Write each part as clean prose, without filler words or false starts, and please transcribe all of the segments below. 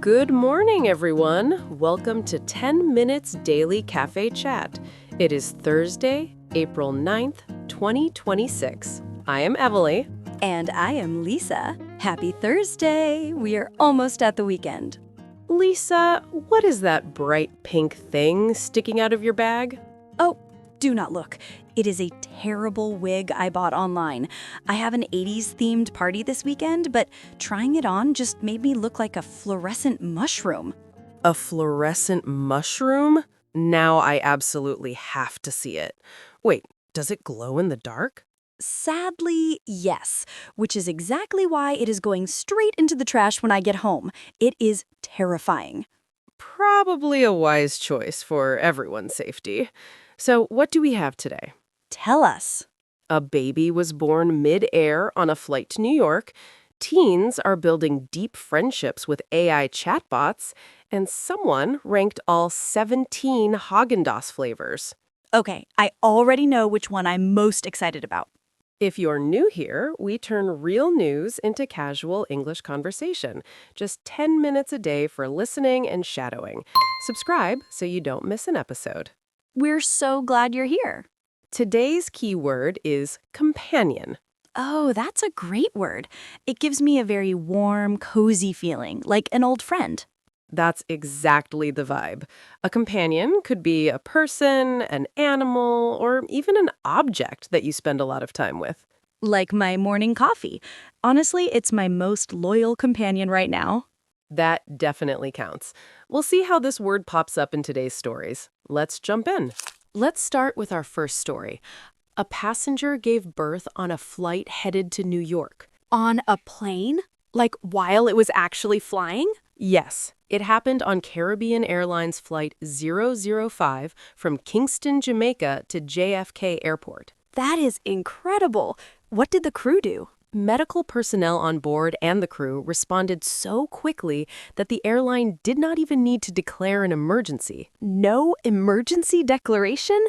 Good morning, everyone. Welcome to 10 Minutes Daily Cafe Chat. It is Thursday, April 9th, 2026. I am Emily. And I am Lisa. Happy Thursday! We are almost at the weekend. Lisa, what is that bright pink thing sticking out of your bag? Oh, do not look. It is a terrible wig I bought online. I have an 80s themed party this weekend, but trying it on just made me look like a fluorescent mushroom. A fluorescent mushroom? Now I absolutely have to see it. Wait, does it glow in the dark? Sadly, yes, which is exactly why it is going straight into the trash when I get home. It is terrifying. Probably a wise choice for everyone's safety. So what do we have today? Tell us. A baby was born mid-air on a flight to New York. Teens are building deep friendships with AI chatbots, and someone ranked all 17 Häagen-Dazs flavors. Okay, I already know which one I'm most excited about. If you're new here, we turn real news into casual English conversation. Just 10 minutes a day for listening and shadowing. Subscribe so you don't miss an episode. We're so glad you're here. Today's keyword is companion. Oh, that's a great word. It gives me a very warm, cozy feeling, like an old friend. That's exactly the vibe. A companion could be a person, an animal, or even an object that you spend a lot of time with. Like my morning coffee. Honestly, it's my most loyal companion right now. That definitely counts. We'll see how this word pops up in today's stories. Let's jump in. Let's start with our first story. A passenger gave birth on a flight headed to New York. On a plane? Like while it was actually flying? Yes, it happened on Caribbean Airlines Flight 005 from Kingston, Jamaica to JFK Airport. That is incredible. What did the crew do? Medical personnel on board and the crew responded so quickly that the airline did not even need to declare an emergency. No emergency declaration?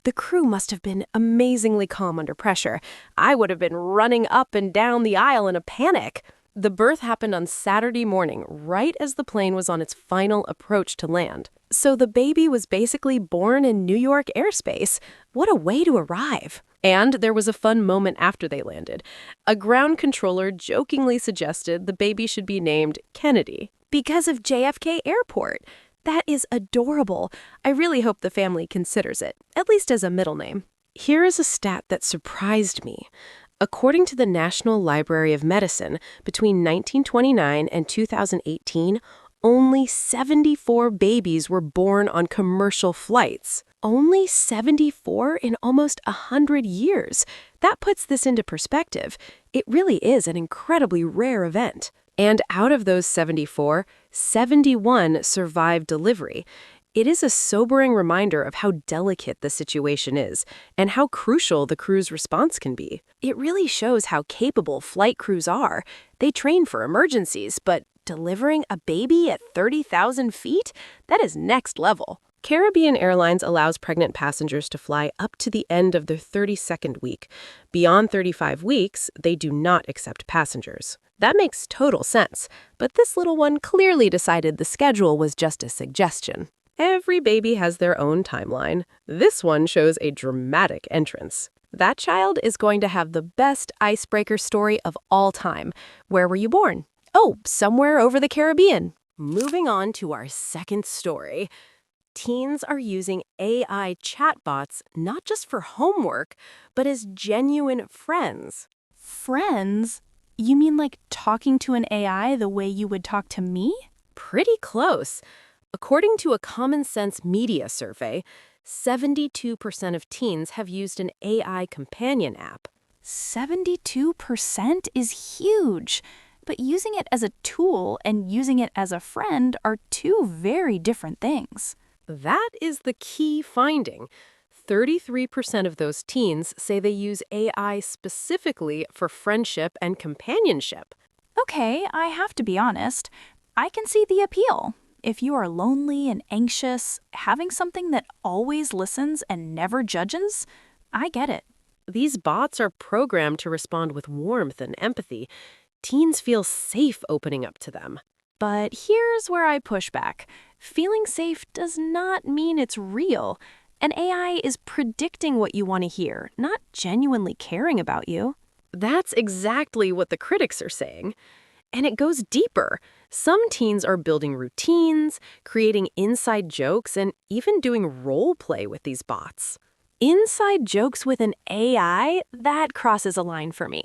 The crew must have been amazingly calm under pressure. I would have been running up and down the aisle in a panic. The birth happened on Saturday morning, right as the plane was on its final approach to land. So the baby was basically born in New York airspace. What a way to arrive. And there was a fun moment after they landed. A ground controller jokingly suggested the baby should be named Kennedy. Because of JFK Airport. That is adorable. I really hope the family considers it, at least as a middle name. Here is a stat that surprised me. According to the National Library of Medicine, between 1929 and 2018, only 74 babies were born on commercial flights. Only 74 in almost 100 years. That puts this into perspective. It really is an incredibly rare event. And out of those 74, 71 survived delivery. It is a sobering reminder of how delicate the situation is and how crucial the crew's response can be. It really shows how capable flight crews are. They train for emergencies, but delivering a baby at 30,000 feet? That is next level. Caribbean Airlines allows pregnant passengers to fly up to the end of their 32nd week. Beyond 35 weeks, they do not accept passengers. That makes total sense, but this little one clearly decided the schedule was just a suggestion. Every baby has their own timeline. This one shows a dramatic entrance. That child is going to have the best icebreaker story of all time. Where were you born? Oh, somewhere over the Caribbean. Moving on to our second story. Teens are using AI chatbots not just for homework, but as genuine friends. Friends? You mean like talking to an AI the way you would talk to me? Pretty close. According to a Common Sense Media survey, 72% of teens have used an AI companion app. 72% is huge. But using it as a tool and using it as a friend are two very different things. That is the key finding. 33% of those teens say they use AI specifically for friendship and companionship. Okay, I have to be honest. I can see the appeal. If you are lonely and anxious, having something that always listens and never judges, I get it. These bots are programmed to respond with warmth and empathy. Teens feel safe opening up to them. But here's where I push back. Feeling safe does not mean it's real. An AI is predicting what you want to hear, not genuinely caring about you. That's exactly what the critics are saying. And it goes deeper. Some teens are building routines, creating inside jokes, and even doing role play with these bots. Inside jokes with an AI? That crosses a line for me.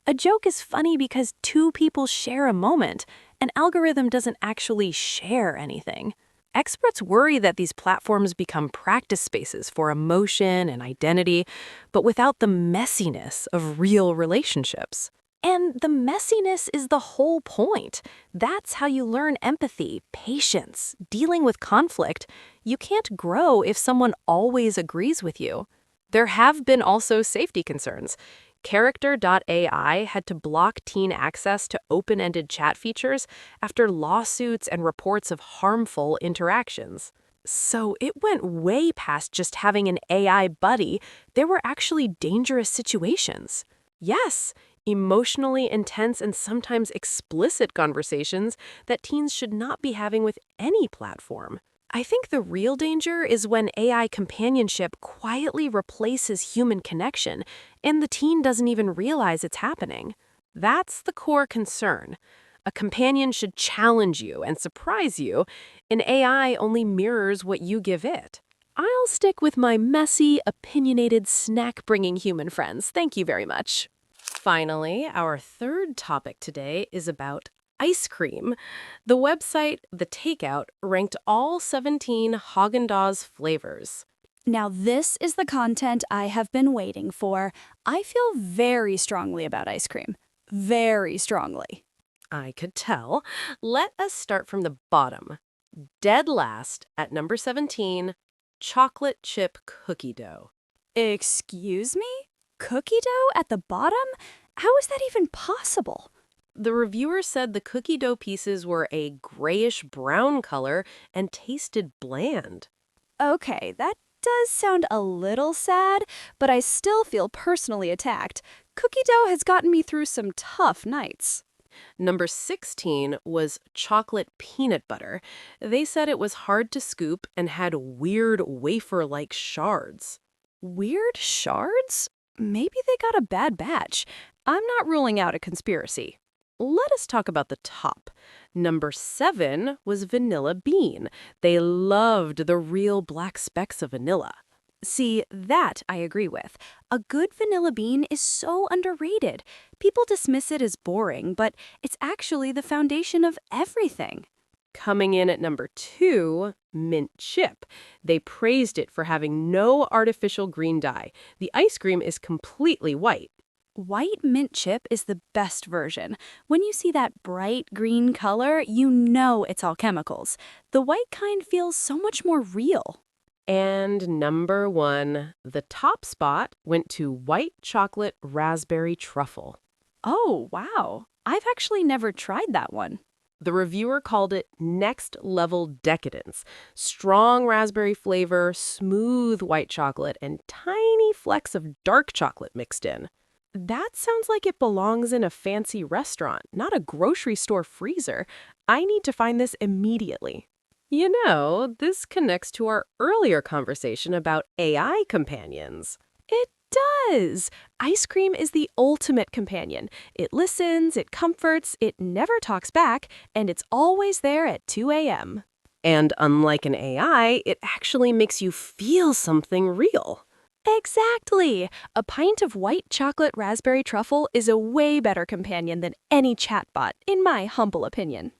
A joke is funny because two people share a moment. An algorithm doesn't actually share anything. Experts worry that these platforms become practice spaces for emotion and identity, but without the messiness of real relationships. And the messiness is the whole point. That's how you learn empathy, patience, dealing with conflict. You can't grow if someone always agrees with you. There have been also safety concerns. Character.ai had to block teen access to open-ended chat features after lawsuits and reports of harmful interactions. So it went way past just having an AI buddy. There were actually dangerous situations. Yes, emotionally intense and sometimes explicit conversations that teens should not be having with any platform. I think the real danger is when AI companionship quietly replaces human connection and the teen doesn't even realize it's happening. That's the core concern. A companion should challenge you and surprise you. An AI only mirrors what you give it. I'll stick with my messy, opinionated, snack-bringing human friends. Thank you very much. Finally, our third topic today is about ice cream. The website, The Takeout, ranked all 17 Häagen-Dazs flavors. Now, this is the content I have been waiting for. I feel very strongly about ice cream. Very strongly. I could tell. Let us start from the bottom. Dead last at number 17, chocolate chip cookie dough. Excuse me? Cookie dough at the bottom? How is that even possible? The reviewer said the cookie dough pieces were a grayish-brown color and tasted bland. Okay, that does sound a little sad, but I still feel personally attacked. Cookie dough has gotten me through some tough nights. Number 16 was chocolate peanut butter. They said it was hard to scoop and had weird wafer-like shards. Weird shards? Maybe they got a bad batch. I'm not ruling out a conspiracy. Let us talk about the top. Number 7 was vanilla bean. They loved the real black specks of vanilla. See, that I agree with. A good vanilla bean is so underrated. People dismiss it as boring, but it's actually the foundation of everything. Coming in at number 2, mint chip. They praised it for having no artificial green dye. The ice cream is completely white. White mint chip is the best version. When you see that bright green color, you know it's all chemicals. The white kind feels so much more real. And number 1, the top spot went to white chocolate raspberry truffle. Oh, wow. I've actually never tried that one. The reviewer called it next-level decadence. Strong raspberry flavor, smooth white chocolate, and tiny flecks of dark chocolate mixed in. That sounds like it belongs in a fancy restaurant, not a grocery store freezer. I need to find this immediately. You know, this connects to our earlier conversation about AI companions. It does! Ice cream is the ultimate companion. It listens, it comforts, it never talks back, and it's always there at 2 a.m. And unlike an AI, it actually makes you feel something real. Exactly! A pint of white chocolate raspberry truffle is a way better companion than any chatbot, in my humble opinion.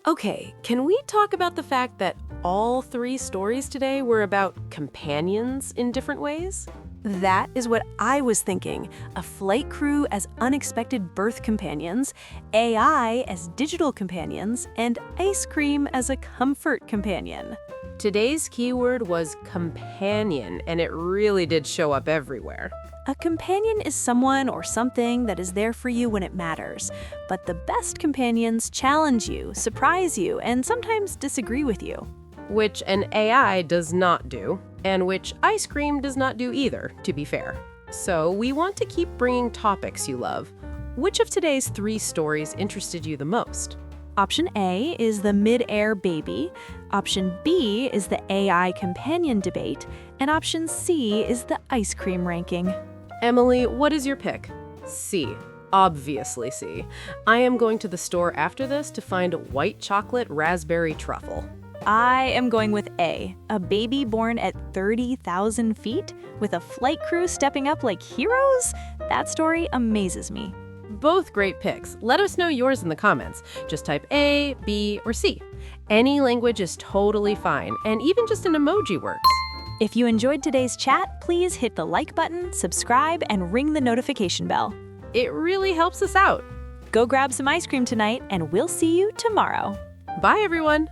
Okay, can we talk about the fact that all 3 stories today were about companions in different ways? That is what I was thinking. A flight crew as unexpected birth companions, AI as digital companions, and ice cream as a comfort companion. Today's keyword was companion, and it really did show up everywhere. A companion is someone or something that is there for you when it matters. But the best companions challenge you, surprise you, and sometimes disagree with you. Which an AI does not do, and which ice cream does not do either, to be fair. So we want to keep bringing topics you love. Which of today's 3 stories interested you the most? Option A is the Midair baby, Option B is the AI companion debate, and Option C is the ice cream ranking. Emily, what is your pick? C. Obviously C. I am going to the store after this to find white chocolate raspberry truffle. I am going with A baby born at 30,000 feet with a flight crew stepping up like heroes? That story amazes me. Both great picks. Let us know yours in the comments. Just type A, B, or C. Any language is totally fine, and even just an emoji works. If you enjoyed today's chat, please hit the like button, subscribe, and ring the notification bell. It really helps us out. Go grab some ice cream tonight, and we'll see you tomorrow. Bye, everyone.